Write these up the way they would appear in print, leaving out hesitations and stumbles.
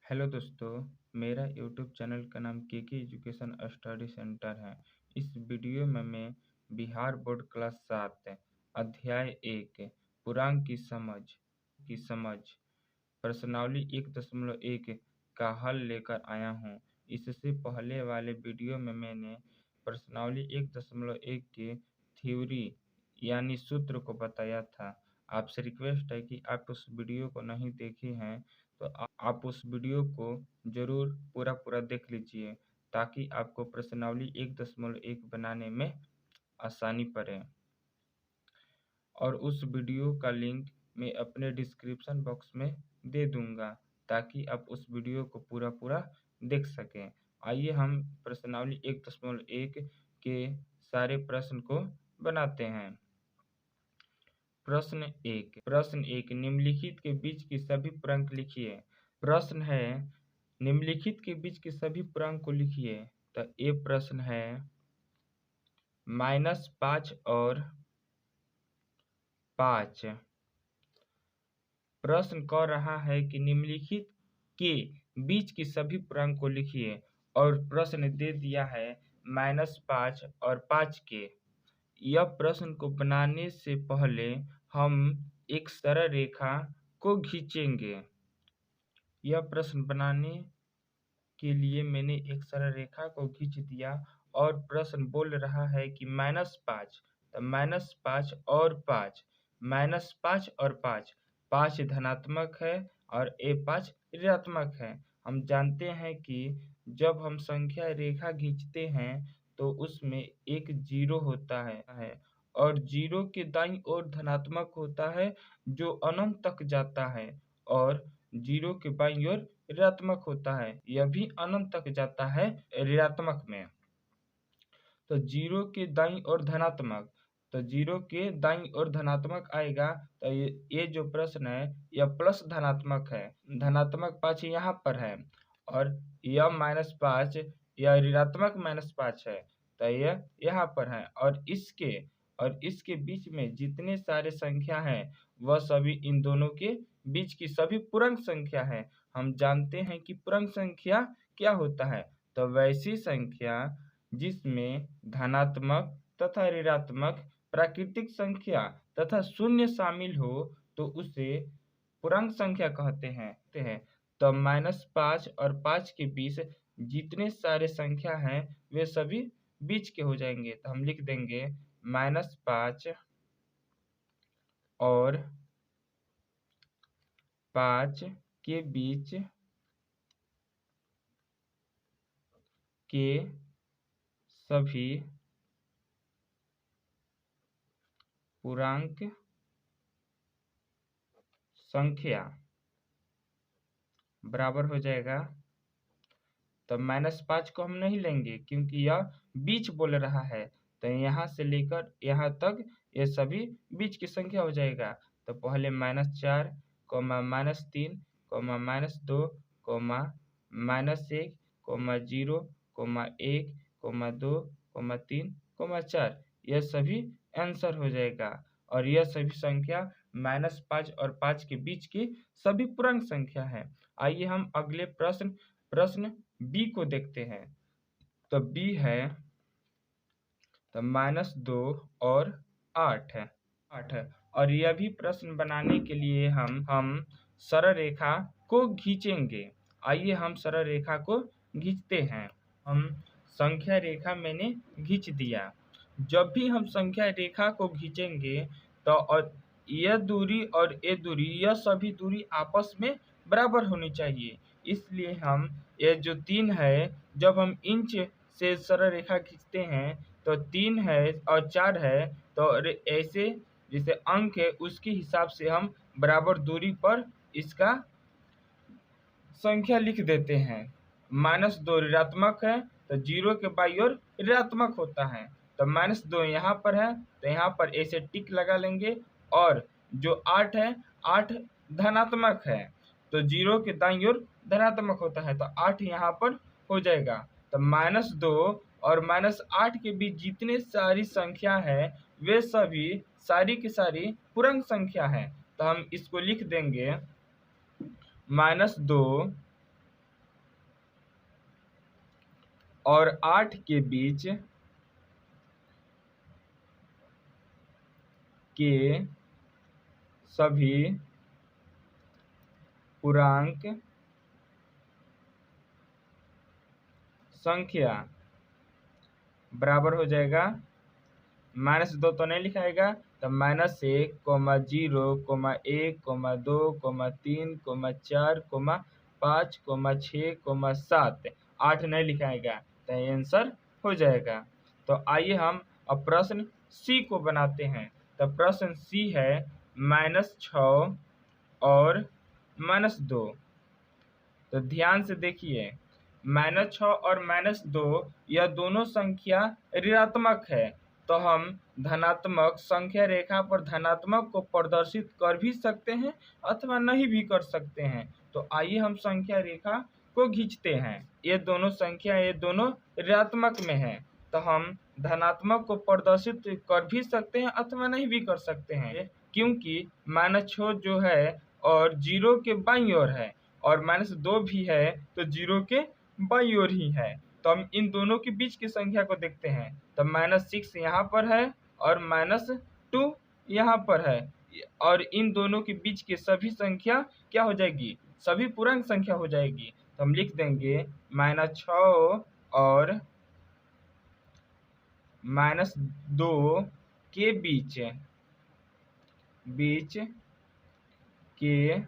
Hello दोस्तों, मेरा YouTube channel का नाम केके एजुकेशन स्टडी सेंटर है। इस वीडियो में मैं बिहार बोर्ड क्लास 7 अध्याय 1 पूर्णांक की समझ प्रश्नावली 1.1 का हल लेकर आया हूँ। इससे पहले वाले वीडियो में मैंने प्रश्नावली 1.1 के थ्योरी यानी सूत्र को बताया था। आपसे रिक्वेस्ट है कि आप उस वीडियो को नहीं देखे हैं तो आप उस वीडियो को ज़रूर पूरा देख लीजिए ताकि आपको प्रश्नावली 1.1 बनाने में आसानी पड़े। और उस वीडियो का लिंक मैं अपने डिस्क्रिप्शन बॉक्स में दे दूंगा ताकि आप उस वीडियो को पूरा देख सकें। आइए हम प्रश्नावली 1.1 के सारे प्रश्न को बनाते हैं। प्रश्न एक निम्नलिखित के बीच की सभी पूर्णांक लिखिए। प्रश्न है निम्नलिखित के बीच के सभी पूर्णांक को लिखिए। तो ये प्रश्न है -5 और 5। प्रश्न कह रहा है कि निम्नलिखित के बीच की सभी पूर्णांक को लिखिए और प्रश्न दे दिया है -5 और 5 के। यह प्रश्न को बनाने से पहले हम एक सरल रेखा को खींचेंगे। यह प्रश्न बनाने के लिए मैंने एक सरल रेखा को खींच दिया और प्रश्न बोल रहा है कि -5, तो -5 और 5, -5 और 5, 5 धनात्मक है और ये 5 ऋणात्मक है। हम जानते हैं कि जब हम संख्या रेखा खींचते हैं तो उसमें एक 0 होता है और 0 के दाईं ओर धनात्मक होता है जो अनंत तक जाता है और 0 के बाईं ओर ऋणात्मक होता है, यह भी अनंत तक जाता है ऋणात्मक में। तो 0 के दाईं ओर धनात्मक, तो 0 के दाईं ओर धनात्मक आएगा तो ये जो प्रश्न है यह प्लस धनात्मक है। धनात्मक 5 यहाँ पर है और यह -5 यह ऋणात्मक -5 है तो यह यहाँ पर है और इसके बीच में जितने सारे संख्या हैं वह सभी इन दोनों के बीच की सभी पूर्णांक संख्या है। हम जानते हैं कि पूर्णांक संख्या क्या होता है, तो वैसी संख्या जिसमें धनात्मक तथा ऋणात्मक प्राकृतिक संख्या तथा शून्य शामिल हो तो उसे पूर्णांक संख्या कहते हैं। तो -5 और 5 के बीच जितने सारे संख्या हैं वे सभी बीच के हो जाएंगे। तो हम लिख देंगे -5 और 5 के बीच के सभी पूर्णांक संख्या बराबर हो जाएगा। तो -5 को हम नहीं लेंगे क्योंकि यह बीच बोल रहा है, तो यहाँ से लेकर यहाँ तक ये सभी बीच की संख्या हो जाएगा। तो पहले -4, -3, -2, -1, -0, -1, -2, -3, -4 यह सभी आंसर हो जाएगा और यह सभी संख्या -5 और 5 के बीच की सभी पूर्णांक संख्या है। आइए हम अगले प्रश्न बी को देखते हैं। तो बी है तो -2 और 8 है और यह भी प्रश्न बनाने के लिए हम सरल रेखा को खींचेंगे। आइए हम सरल रेखा को खींचते हैं। हम संख्या रेखा मैंने खींच दिया। जब भी हम संख्या रेखा को खींचेंगे तो और यह दूरी और ये दूरी यह सभी दूरी आपस में बराबर होनी चाहिए। इसलिए हम ये जो 3 है जब हम इंच से सरल रेखा खींचते हैं तो 3 है और 4 है तो ऐसे जैसे अंक है उसके हिसाब से हम बराबर दूरी पर इसका संख्या लिख देते हैं। -2 ऋणात्मक है तो 0 के बाईं ओर ऋणात्मक होता है, तो -2 यहाँ पर है तो यहाँ पर ऐसे टिक लगा लेंगे और जो 8 है 8 धनात्मक है तो 0 के दाईं ओर धनात्मक होता है तो 8 यहाँ पर हो जाएगा। तो -2 और -8 के बीच जितने सारी संख्या है वे सभी सारी की सारी पूर्णांक संख्या है। तो हम इसको लिख देंगे -2 और 8 के बीच के सभी पूर्णांक संख्या बराबर हो जाएगा, -2 तो नहीं लिखाएगा, तो -1, -0, -1, -2, -3, -4, -5, -6, -7, 8 नहीं लिखाएगा, तो आंसर हो जाएगा। तो आइए हम अब प्रश्न सी को बनाते हैं। तो प्रश्न सी है -6 और -2। तो ध्यान से देखिए, -6 और -2 यह दोनों संख्या ऋणात्मक है, तो हम धनात्मक संख्या रेखा पर धनात्मक को प्रदर्शित कर भी सकते हैं अथवा नहीं भी कर सकते हैं। तो आइए हम संख्या रेखा को खींचते हैं। ये दोनों संख्या ये दोनों ऋणात्मक में है, तो हम धनात्मक को प्रदर्शित कर भी सकते हैं अथवा नहीं भी कर सकते हैं, क्योंकि -6 जो है और 0 के बाईं ओर है और -2 भी है तो 0 के बाईं ओर ही है। तो हम इन दोनों के बीच की संख्या को देखते हैं। तो -6 यहाँ पर है और -2 यहाँ पर है, और इन दोनों के बीच की सभी संख्या क्या हो जाएगी, सभी पूर्णांक संख्या हो जाएगी। तो हम लिख देंगे -6 और -2 के बीच के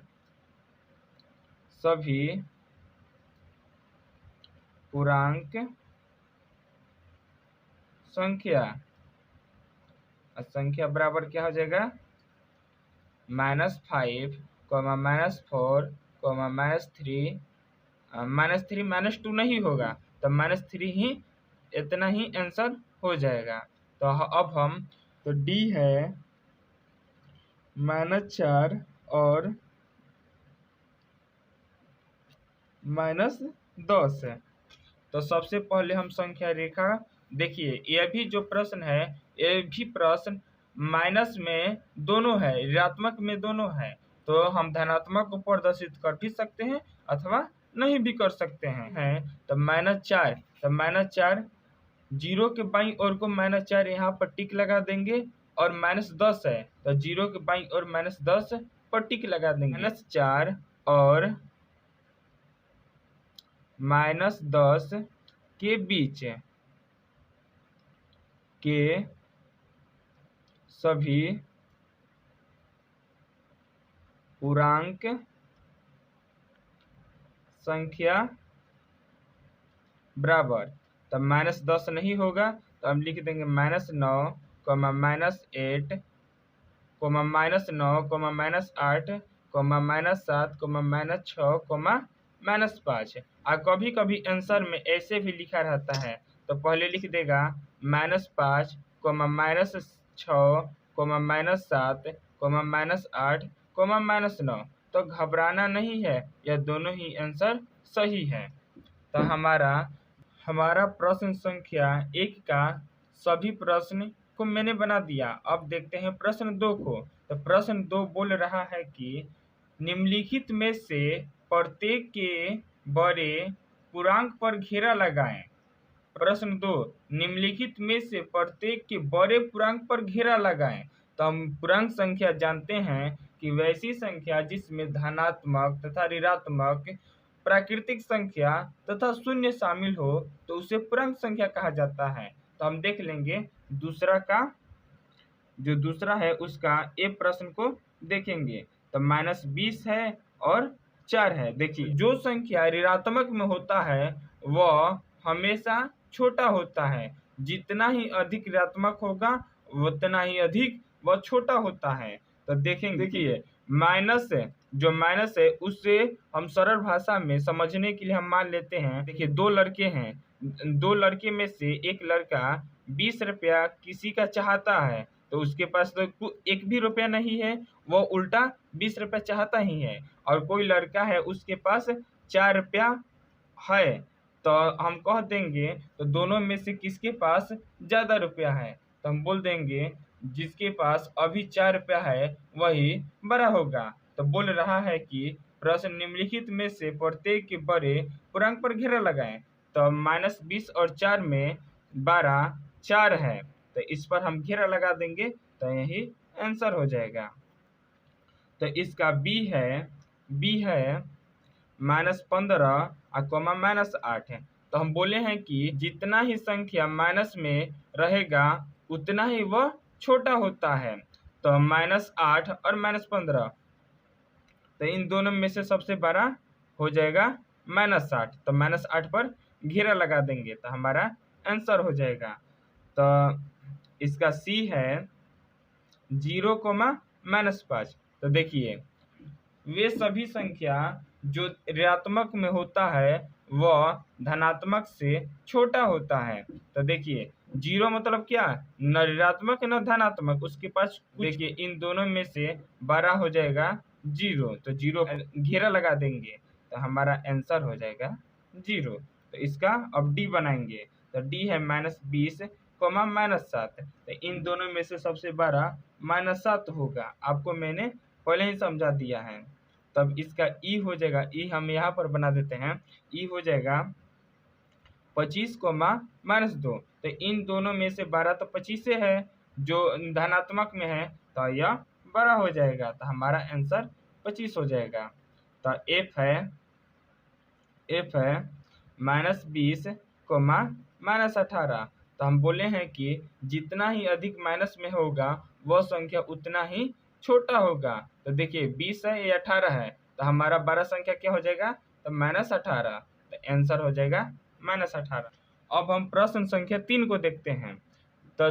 सभी पूर्णांक संख्या बराबर क्या हो जाएगा, -5, -4, -3, -2 नहीं होगा, तो -3 ही, इतना ही आंसर हो जाएगा। तो अब हम, तो डी है -4 और -10 है। तो सबसे पहले हम संख्या रेखा देखिए, यह भी जो प्रश्न है, यह भी प्रश्न माइनस में दोनों है, ऋणात्मक में दोनों है, तो हम धनात्मक को प्रदर्शित कर भी सकते हैं अथवा नहीं भी कर सकते हैं। तो -4, तो -4 0 के बाईं ओर को -4 यहाँ पर टिक लगा देंगे, और -10 है तो 0 के बाईं ओर -10 पर टिक लगा देंगे। -4 और -10 के बीच के सभी पूर्णांक संख्या बराबर, तो -10 नहीं होगा, तो हम लिख देंगे -9, -8, -9, -8, -7, -5। और कभी कभी आंसर में ऐसे भी लिखा रहता है, तो पहले लिख देगा -5, -6, -7, -8, -9। तो घबराना नहीं है, यह दोनों ही आंसर सही है। तो हमारा प्रश्न संख्या 1 का सभी प्रश्न को मैंने बना दिया। अब देखते हैं प्रश्न 2 को। तो प्रश्न 2 बोल रहा है कि निम्नलिखित में से प्रत्येक के बड़े पूर्णांक पर घेरा लगाएं। प्रश्न 2, निम्नलिखित में से प्रत्येक के बड़े पूर्णांक पर घेरा लगाएं। तो हम पूर्णांक संख्या जानते हैं कि वैसी संख्या जिसमें धनात्मक तथा ऋणात्मक, प्राकृतिक संख्या तथा शून्य शामिल हो तो उसे पूर्णांक संख्या कहा जाता है। तो हम देख लेंगे दूसरा का, जो दूसरा है उसका ए प्रश्न को देखेंगे। तो -20 है और 4 है। देखिए, जो संख्या ऋणात्मक में होता है वह हमेशा छोटा होता है, जितना ही अधिक ऋणात्मक होगा उतना ही अधिक वह छोटा होता है। तो देखेंगे, देखिए माइनस है उससे हम सरल भाषा में समझने के लिए हम मान लेते हैं। देखिए, 2 लड़के हैं, 2 लड़के में से एक लड़का 20 रुपया किसी का चाहता है, तो उसके पास तो 1 भी रुपया नहीं है, वो उल्टा 20 रुपया चाहता ही है। और कोई लड़का है उसके पास 4 रुपया है, तो हम कह देंगे तो दोनों में से किसके पास ज़्यादा रुपया है, तो हम बोल देंगे जिसके पास अभी 4 रुपया है वही बड़ा होगा। तो बोल रहा है कि प्रश्न निम्नलिखित में से प्रत्येक के बड़े पूर्णांक पर घेरा लगाएं। तो -20 और 4 में 12 4 है, तो इस पर हम घेरा लगा देंगे तो यही आंसर हो जाएगा। तो इसका बी है -15 कोमा -8 है। तो हम बोले हैं कि जितना ही संख्या माइनस में रहेगा उतना ही वह छोटा होता है। तो -8 और -15, तो इन दोनों में से सबसे बड़ा हो जाएगा -8, तो -8 पर घेरा लगा देंगे तो हमारा आंसर हो जाएगा। तो इसका सी है 0, -5। तो देखिए वे सभी संख्या जो ऋणात्मक में होता है वह धनात्मक से छोटा होता है। तो देखिए 0 मतलब क्या, न ऋणात्मक न धनात्मक, उसके पास देखिए इन दोनों में से बड़ा हो जाएगा 0, तो 0 घेरा लगा देंगे तो हमारा आंसर हो जाएगा 0। तो इसका अब डी बनाएंगे, तो डी है -20 -7, तो इन दोनों में से सबसे बड़ा -7 होगा, आपको मैंने पहले ही समझा दिया है। तब इसका ई हो जाएगा, ई हम यहाँ पर बना देते हैं, ई हो जाएगा 25 -2, तो इन दोनों में से 12 तो 25 से है, जो धनात्मक में है तो यह बड़ा हो जाएगा, तो हमारा आंसर 25 हो जाएगा। तो एफ है -20 -18। तो हम बोले हैं कि जितना ही अधिक माइनस में होगा वह संख्या उतना ही छोटा होगा। तो देखिए 20 है, ये 18 है, तो हमारा बड़ा संख्या क्या हो जाएगा, तो -18, तो आंसर हो जाएगा -18। अब हम प्रश्न संख्या 3 को देखते हैं। तो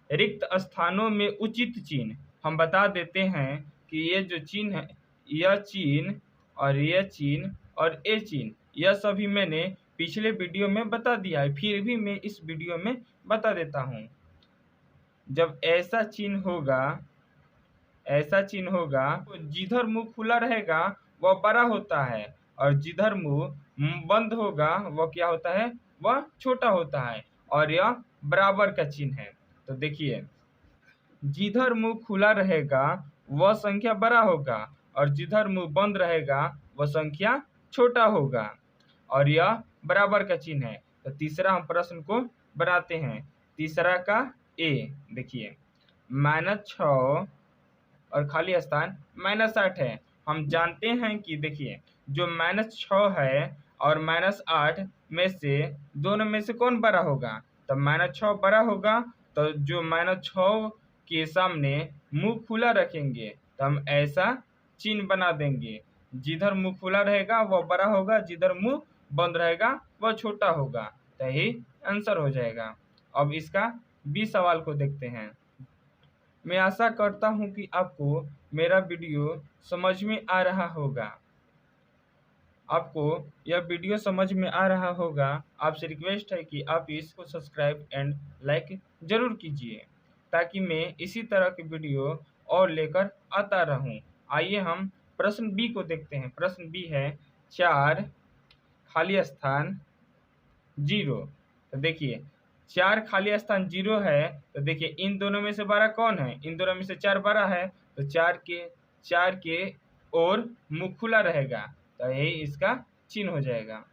रिक्त स्थानों में उचित चिन्ह हम बता देते हैं कि ये जो चिन्ह है, यह चिन्ह और यह चिन्ह और ये चिन्ह, यह सभी मैंने पिछले वीडियो में बता दिया है, फिर भी मैं इस वीडियो में बता देता हूँ। जब ऐसा चिन्ह होगा तो जिधर मुंह खुला रहेगा वह बड़ा होता है, और जिधर मुंह बंद होगा वह क्या होता है, वह छोटा होता है, और यह बराबर का चिन्ह है। तो देखिए जिधर मुंह खुला रहेगा वह संख्या बड़ा होगा, और जिधर मुंह बंद रहेगा वह संख्या छोटा होगा, और यह बराबर का चिन्ह है। तो तीसरा हम प्रश्न को बनाते हैं। तीसरा का ए देखिए -6 और खाली स्थान -8 है। हम जानते हैं कि देखिए जो -6 है और -8 में से दोनों में से कौन बड़ा होगा, तो -6 बड़ा होगा, तो जो -6 के सामने मुंह खुला रखेंगे तो हम ऐसा चिन्ह बना देंगे, जिधर मुंह खुला रहेगा वह बड़ा होगा, जिधर मुंह बंद रहेगा वह छोटा होगा, तो यही आंसर हो जाएगा। अब इसका बी सवाल को देखते हैं। मैं आशा करता हूं कि आपको मेरा वीडियो समझ में आ रहा होगा। आपको यह वीडियो समझ में आ रहा होगा। आपसे रिक्वेस्ट है कि आप इसको सब्सक्राइब एंड लाइक जरूर कीजिए, ताकि मैं इसी तरह की वीडियो और लेकर आता रहूं। आइए हम प्रश्न बी को देखते हैं। प्रश्न बी है 4 खाली स्थान 0। तो देखिए 4 खाली स्थान 0 है, तो देखिए इन दोनों में से बड़ा कौन है, इन दोनों में से 4 बड़ा है, तो 4 के ओर मुंह खुला रहेगा, तो यही इसका चिन्ह हो जाएगा।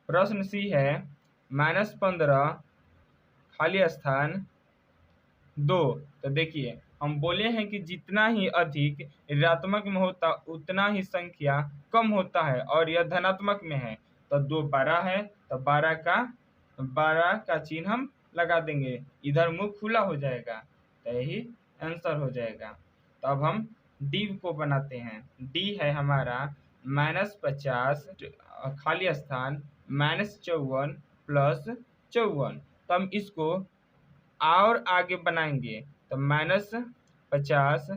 प्रश्न सी है -15 खाली स्थान 2। तो देखिए हम बोले हैं कि जितना ही अधिक ऋणात्मक में होता उतना ही संख्या कम होता है, और यह धनात्मक में है, तो 2 12 है, तो 12 का चिन्ह हम लगा देंगे, इधर मुंह खुला हो जाएगा, तो यही आंसर हो जाएगा। तो अब हम डी को बनाते हैं। डी है हमारा -50 खाली स्थान -54 +54। तो हम इसको और आगे बनाएंगे, तो -50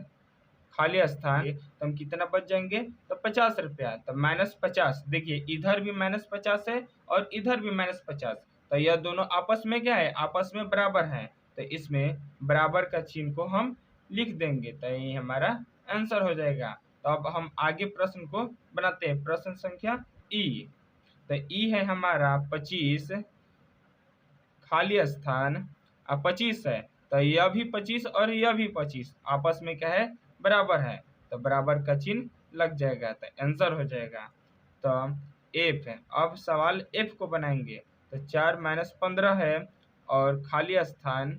खाली स्थान, तो हम कितना बच जाएंगे, तो 50 रुपया, तो -50। देखिए इधर भी -50 है और इधर भी -50, तो यह दोनों आपस में क्या है, आपस में बराबर है, तो इसमें बराबर का चिन्ह को हम लिख देंगे, तो ये हमारा आंसर हो जाएगा। तो अब हम आगे प्रश्न को बनाते हैं। प्रश्न संख्या ई। तो ई है हमारा 25 खाली स्थान 25 है, तो यह भी 25 और यह भी 25 आपस में क्या है, बराबर है, तो बराबर का चिन्ह लग जाएगा, तो आंसर हो जाएगा। तो एफ है। अब सवाल एफ को बनाएंगे। तो 4 माइनस 15 है और खाली स्थान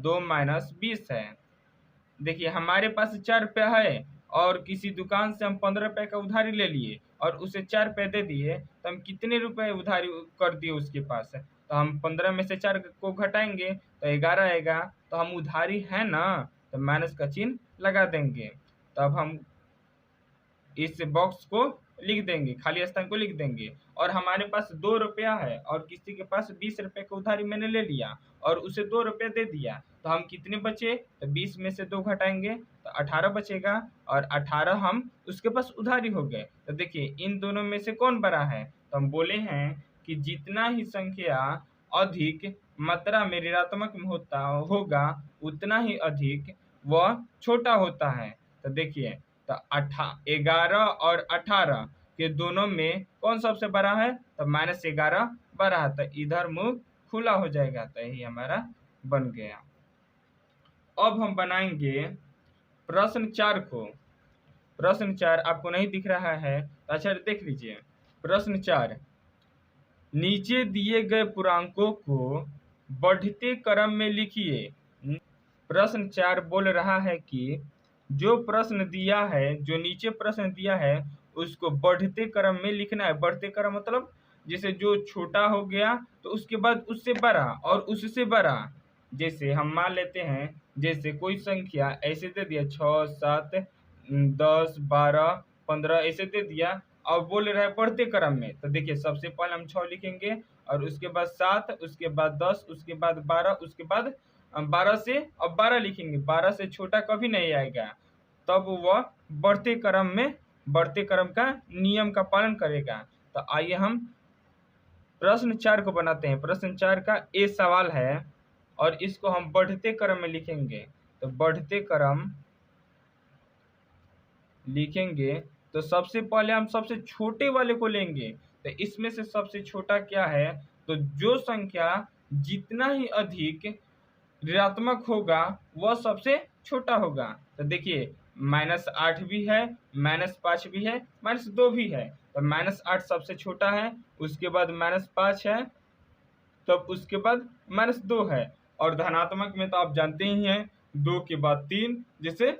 2 माइनस 20 है। देखिए हमारे पास 4 रुपया है और किसी दुकान से हम 15 रुपये का उधारी ले लिए और उसे 4 रुपये दे दिए, तो हम कितने रुपए उधारी कर दिए उसके पास? तो हम 15 में से 4 को घटाएंगे तो 11 आएगा। तो हम उधारी है ना, तो माइनस का चिन्ह लगा देंगे। तब हम इस बॉक्स को लिख देंगे, खाली स्थान को लिख देंगे। और हमारे पास 2 रुपया है और किसी के पास 20 रुपये का उधारी मैंने ले लिया और उसे 2 रुपये दे दिया, तो हम कितने बचे? तो 20 में से 2 घटाएंगे तो 18 बचेगा और 18 हम उसके पास उधारी हो गए। तो देखिए इन दोनों में से कौन बड़ा है? तो हम बोले हैं कि जितना ही संख्या अधिक मात्रा में ऋणात्मक में होगा उतना ही अधिक वह छोटा होता है। तो देखिए तो 11 और 18 के दोनों में कौन सबसे बड़ा है? तो -11 बड़ा है, तो इधर मुंह खुला हो जाएगा। तो यही हमारा बन गया। अब हम बनाएंगे प्रश्न 4 को। प्रश्न 4 आपको नहीं दिख रहा है तो अच्छा देख लीजिए। प्रश्न 4, नीचे दिए गए पूर्णांकों को बढ़ते क्रम में लिखिए। प्रश्न 4 बोल रहा है कि जो प्रश्न दिया है, जो नीचे प्रश्न दिया है उसको बढ़ते क्रम में लिखना है। बढ़ते क्रम मतलब जैसे जो छोटा हो गया तो उसके बाद उससे बड़ा और उससे बड़ा। जैसे हम मान लेते हैं, जैसे कोई संख्या ऐसे दे दिया 6, 7, 10, 12, 15 ऐसे दे दिया और बोल रहा है बढ़ते क्रम में। तो देखिए सबसे पहले हम 6 लिखेंगे और उसके बाद 7, उसके बाद 10, उसके बाद 12, उसके बाद 12 से अब 12 लिखेंगे। 12 से छोटा कभी नहीं आएगा, तब वह बढ़ते क्रम का नियम का पालन करेगा। तो आइए हम प्रश्न 4 को बनाते हैं। प्रश्न 4 का ए सवाल है और इसको हम बढ़ते क्रम में लिखेंगे। तो बढ़ते क्रम लिखेंगे तो सबसे पहले हम सबसे छोटे वाले को लेंगे। तो इसमें से सबसे छोटा क्या है? तो जो संख्या जितना ही अधिक ऋणात्मक होगा वह सबसे छोटा होगा। तो देखिए -8 भी है, -5 भी है, -2 भी है। तो -8 सबसे छोटा है, उसके बाद -5 है, तब उसके बाद -2 है। और धनात्मक में तो आप जानते ही हैं 2 के बाद 3, जैसे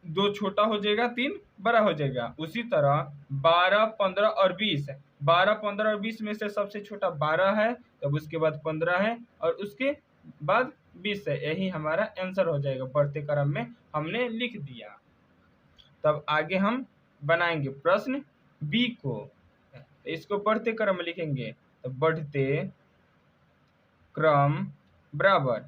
2 छोटा हो जाएगा 3 बड़ा हो जाएगा। उसी तरह 12, 15 और 20, 12, 15 और 20 में से सबसे छोटा 12 है, तब उसके बाद 15 है और उसके बाद 20 है। यही हमारा आंसर हो जाएगा। बढ़ते क्रम में हमने लिख दिया। तब आगे हम बनाएंगे प्रश्न बी को। इसको बढ़ते क्रम में लिखेंगे। तो बढ़ते क्रम बराबर,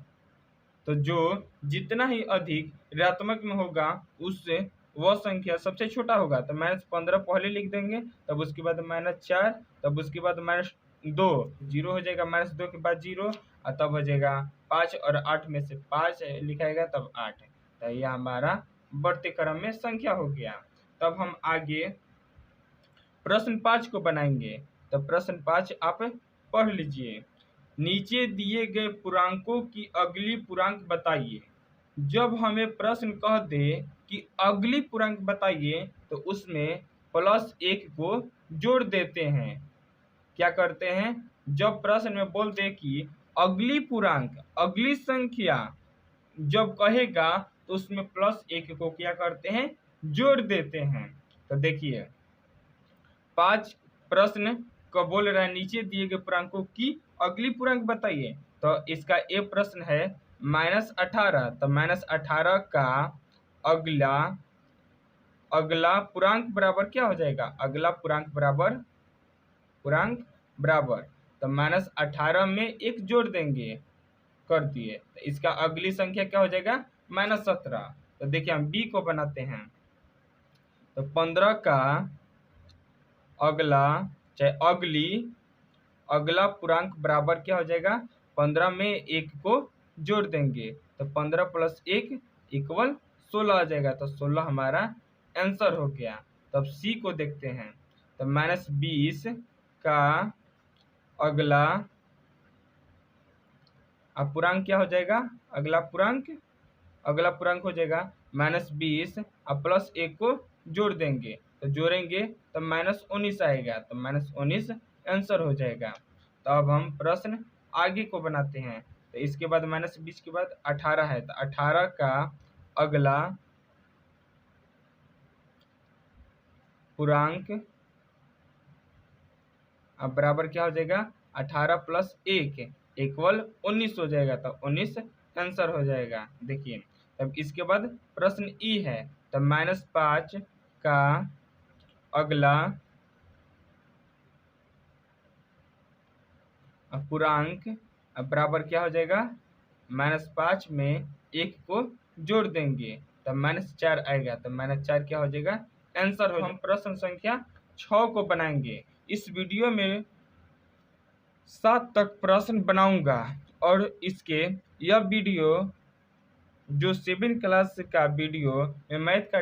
तो जो जितना ही अधिक ऋणात्मक में होगा उससे वह संख्या सबसे छोटा होगा। तो -15 पहले लिख देंगे, तब उसके बाद -4, तब उसके बाद -2, 0 हो जाएगा, -2 के बाद 0 और तब हो जाएगा 5 और 8 में से 5 लिखाएगा तब 8। तो यह हमारा बढ़ते क्रम में संख्या हो गया। तब हम आगे प्रश्न 5 को बनाएंगे। तो प्रश्न 5 आप पढ़ लीजिए। नीचे दिए गए पूर्णांकों की अगली पूर्णांक बताइए। जब हमें प्रश्न कह दे कि अगली पूर्णांक बताइए तो उसमें +1 को जोड़ देते हैं। क्या करते हैं? जब प्रश्न में बोल दे कि अगली पूर्णांक, अगली संख्या जब कहेगा तो उसमें +1 को क्या करते हैं? जोड़ देते हैं। तो देखिए 5 प्रश्न को बोल रहा है नीचे दिए गए पूर्णांकों की अगली पूर्णांक बताइए। तो इसका ए प्रश्न है -18। तो -18 का अगला पूर्णांक बराबर क्या हो जाएगा? अगला पूर्णांक बराबर तो -18 में 1 जोड़ देंगे, कर दिए। तो इसका अगली संख्या क्या हो जाएगा? -17। तो देखिए हम बी को बनाते हैं। तो 15 का अगला पूर्णांक बराबर क्या हो जाएगा? 15 में 1 को जोड़ देंगे तो 15 + 1 = 16 आ जाएगा। तो 16 हमारा आंसर हो गया। तब सी को देखते हैं। तो -20 का अगला पूर्णांक क्या हो जाएगा? अगला पूर्णांक हो जाएगा -20 और +1 को जोड़ देंगे, तो जोड़ेंगे तो -19 आएगा। तो -19 आंसर हो जाएगा। तो अब हम प्रश्न आगे को बनाते हैं। तो इसके बाद -20 के बाद 18 है, तो 18 का अगला पूर्णांक अब बराबर क्या हो जाएगा, 18 + 1 इक्वल 19 हो जाएगा। तो 19 आंसर हो जाएगा। देखिए तब इसके बाद प्रश्न ई है, तो -5 का अगला पूर्णांक बराबर क्या हो जाएगा, -5 में 1 को जोड़ देंगे तब -4 आएगा। तो -4 क्या हो जाएगा, आंसर हो। हम प्रश्न संख्या 6 को बनाएंगे। इस वीडियो में 7 तक प्रश्न बनाऊंगा और इसके यह वीडियो जो 7 क्लास का वीडियो मैं मैथ का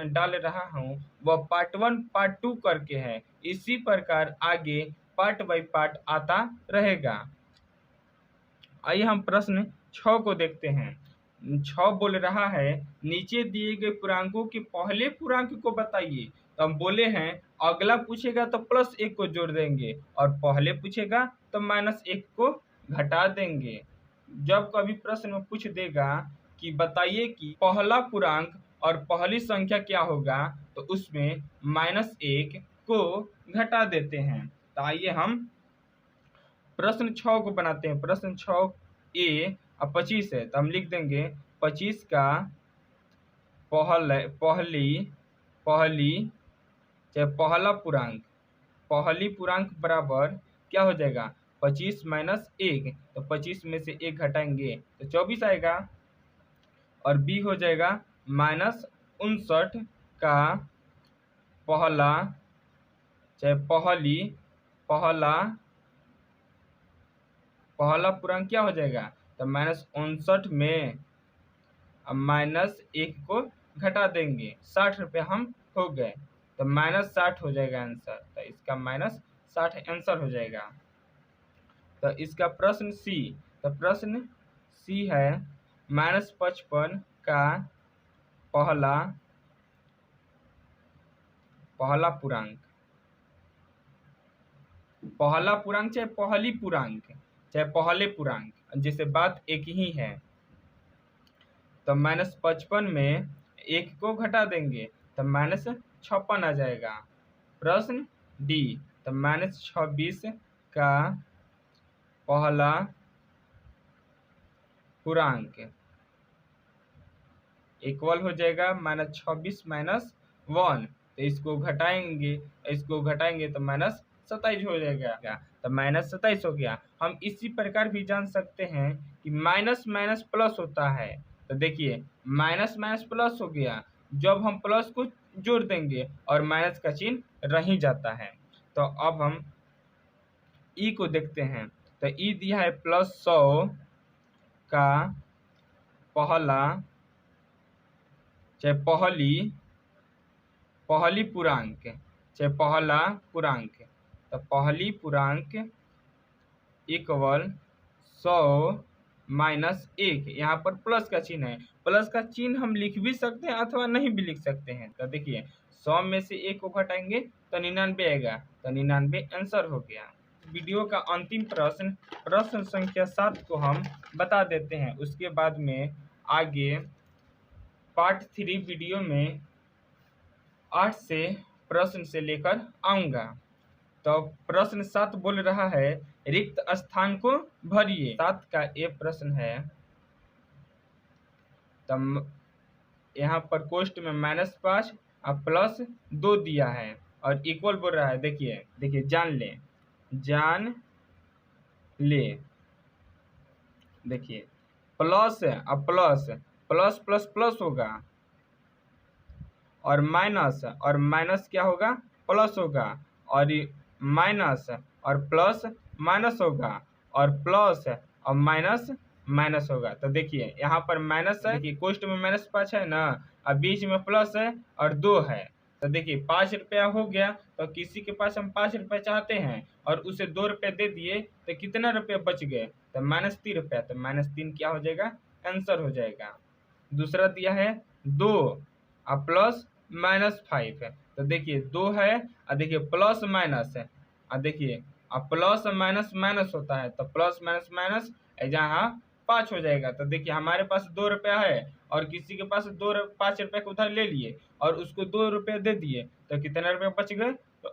डाल रहा हूँ वह पार्ट 1 पार्ट 2 करके है। इसी प्रकार आगे पार्ट बाय पार्ट आता रहेगा। आइए हम प्रश्न 6 को देखते हैं। 6 बोल रहा है नीचे दिए गए पूर्णांकों के पहले पूर्णांक को बताइए। तो हम बोले हैं अगला पूछेगा तो +1 को जोड़ देंगे और पहले पूछेगा तो -1 को घटा देंगे। जब कभी प्रश्न में पूछ देगा कि बताइए कि पहला पूर्णांक और पहली संख्या क्या होगा, तो उसमें -1 को घटा देते हैं। तो आइए हम प्रश्न 6 को बनाते हैं। प्रश्न 6 ए अब 25 है, तो हम लिख देंगे 25 का पहला पूर्णांक बराबर क्या हो जाएगा, 25 - 1। तो 25 में से 1 घटाएंगे तो 24 आएगा। और बी हो जाएगा -59 का पहला पूर्णांक क्या हो जाएगा, तो -59 में -1 को घटा देंगे, 60 रुपये हम हो गए तो -60 हो जाएगा आंसर। तो इसका -60 आंसर हो जाएगा। तो इसका प्रश्न सी, तो प्रश्न सी है -55 का पहला पूर्णांक चाहे पहले पूर्णांक जैसे बात एक ही है। तो -55 में 1 को घटा देंगे तो -56 आ जाएगा। प्रश्न डी, तो -26 का पहला पूर्णांक इक्वल हो जाएगा -26 - 1। तो इसको घटाएंगे तो -27 हो जाएगा। तो -27 हो गया। हम इसी प्रकार भी जान सकते हैं कि माइनस माइनस प्लस होता है। तो देखिए माइनस माइनस प्लस हो गया, जब हम प्लस को जोड़ देंगे और माइनस का चिन्ह रह ही जाता है। तो अब हम ई को देखते हैं। तो ई दिया है +100 का पहला चाहे पहली पूर्णांक पहला पूर्णांक, तो पहली पूर्णांक इक्वल 100 - 1। यहाँ पर प्लस का चिन्ह है, प्लस का चिन्ह हम लिख भी सकते हैं अथवा नहीं भी लिख सकते हैं। तो देखिए 100 में से 1 को घटाएंगे तो 99 आएगा, तो 99 आंसर हो गया। वीडियो का अंतिम प्रश्न संख्या 7 को हम बता देते हैं। उसके बाद में आगे पार्ट 3 वीडियो में 8 से प्रश्न से लेकर आऊँगा। तो प्रश्न 7 बोल रहा है रिक्त स्थान को भरिए। 7 का ये प्रश्न है। तब यहाँ पर कोष्ट में -5 और +2 दिया है और इक्वल बोल रहा है। देखिए जान ले देखिए प्लस और प्लस प्लस प्लस होगा और माइनस क्या होगा, प्लस होगा और माइनस और प्लस माइनस होगा और प्लस और माइनस होगा। तो देखिए यहाँ पर माइनस है, देखिए कोष्ट में -5 है ना, और बीच में प्लस है और 2 है। तो देखिए 5 रुपया हो गया। तो किसी के पास हम 5 रुपये चाहते हैं और उसे 2 रुपये दे दिए तो कितना रुपये बच गए, तो -3 रुपया। तो -3 क्या हो जाएगा, आंसर हो जाएगा। दूसरा दिया है 2 और प्लस -5 है। तो देखिए 2 है और देखिए प्लस माइनस है और देखिए अब प्लस और माइनस माइनस होता है, तो प्लस माइनस माइनस जहाँ 5 हो जाएगा। तो देखिए हमारे पास 2 रुपया है और किसी के पास 5 रुपये का उधार ले लिए और उसको 2 रुपये दे दिए, तो कितने रुपये बच गए? तो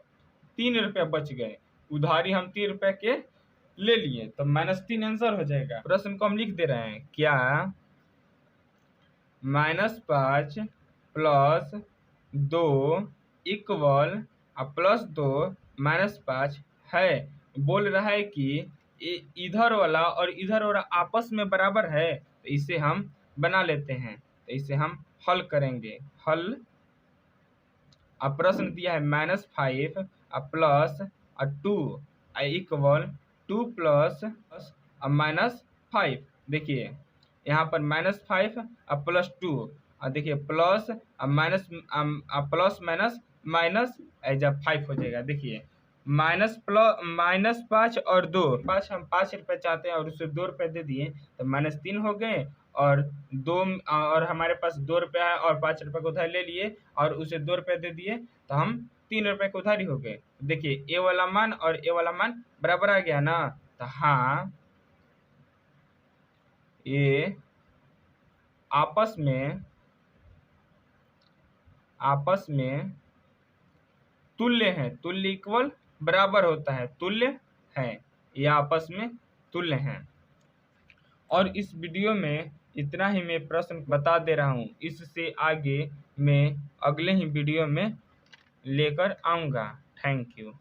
3 रुपये बच गए। उधारी हम 3 रुपये के ले लिए, तो -3 आंसर हो जाएगा। प्रश्न को हम लिख दे रहे हैं, क्या -5 प्लस 2 इक्वल प्लस 2 -5 है। बोल रहा है कि इधर वाला और इधर वाला आपस में बराबर है, तो इसे हम बना लेते हैं। तो इसे हम हल करेंगे। हल प्रश्न दिया है -5 प्लस 2 इक्वल 2 प्लस -5। देखिए यहाँ पर -5 प्लस 2 और देखिए plus minus plus minus minus जब 5 हो जाएगा। देखिए -5 और 2, 5 हम 5 रुपये चाहते हैं और उसे 2 रुपये दे दिए, तो -3 हो गए और 2 और हमारे पास 2 रुपया है और 5 रुपये को उधार ले लिए और उसे 2 रुपये दे दिए, तो हम 3 रुपये को उधारी हो गए। देखिए ए वाला मान और ए वाला मान बराबर आ गया ना, तो हाँ ये आपस में तुल्य है। तुल्य इक्वल बराबर होता है, तुल्य है, ये आपस में तुल्य हैं। और इस वीडियो में इतना ही मैं प्रश्न बता दे रहा हूँ। इससे आगे मैं अगले ही वीडियो में लेकर आऊँगा। Thank you.